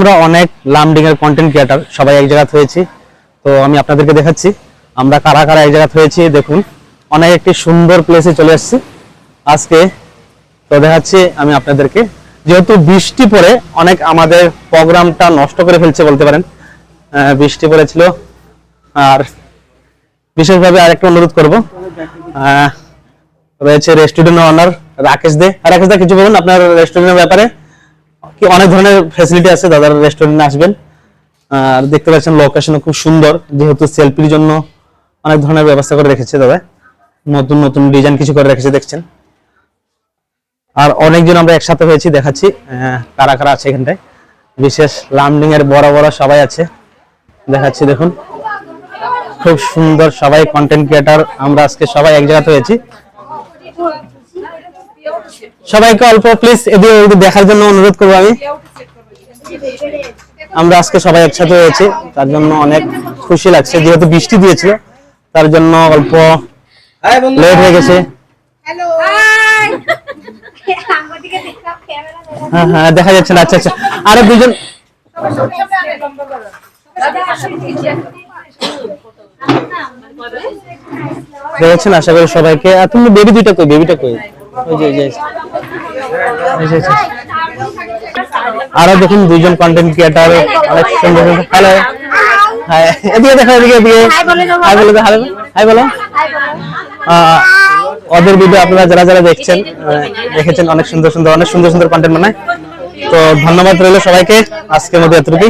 আমরা অনেক লামডিং এর কন্টেন্ট ক্রিয়েটর সবাই এক জায়গায় হয়েছি। তো আমি আপনাদেরকে দেখাচ্ছি আমরা কারা কারা এক জায়গায় হয়েছি। দেখুন অনেক একটি সুন্দর প্লেসে চলে আসছি আজকে। তো দেখাচ্ছি আমি আপনাদেরকে, যেহেতু বৃষ্টি পড়ে অনেক আমাদের প্রোগ্রামটা নষ্ট করে ফেলছে বলতে পারেন, বৃষ্টি পড়েছিল। আর বিশেষভাবে আরেকটা অনুরোধ করব, রয়েছে রেস্টুরেন্ট ওনার রাকেশ দে। রাকেশ দা কিছু বলুন আপনার রেস্টুরেন্টের ব্যাপারে। কি অনেক ধরনের ফ্যাসিলিটি আছে দাদার রেস্টুরেন্টে আসবেন। আর দেখতে পাচ্ছেন লোকেশন খুব সুন্দর, যেহেতু সেলফির জন্য অনেক ধরনের ব্যবস্থা করে রেখেছে দাদা, নতুন নতুন ডিজাইন কিছু করে রেখেছে দেখছেন। আর অনেকজন আমরা একসাথে হয়েছি, দেখাচ্ছি কারা কারা আছে এখানটায়। বিশেষ লামডিং এর বড় বড় সবাই আছে, দেখাচ্ছি দেখুন খুব সুন্দর সবাই কন্টেন্ট ক্রিয়েটর। আমরা আজকে সবাই এক জায়গাতে হয়েছি। সবাইকে অল্প প্লিজ এদিকে দেখার জন্য অনুরোধ করবো আমি। আমরা আজকে সবাই একসাথে হয়েছি, তার জন্য অনেক খুশি লাগছে। যেহেতু বৃষ্টি দিয়েছিল তার জন্য অল্প লেট হয়ে গেছে। হ্যাঁ হ্যাঁ দেখা যাচ্ছে না। আচ্ছা আচ্ছা আরো দুজন দেখেছেন, আশা করি সবাইকে। আর তুমি বেবি দুইটা কই, বেবিটা কই? ওই যে আরো দেখুন দুইজন কন্টেন্ট ক্রিয়েটর অনেক সুন্দর। হ্যালো হাই, এদিকে দেখো, এদিকে হাই বলো, হাই বলো। ওদের ভিডিও আপনারা যারা যারা দেখেছেন অনেক সুন্দর সুন্দর কন্টেন্ট বানায়। তো ধন্যবাদ রইল সবাইকে, আজকের মধ্যে এতটুকুই।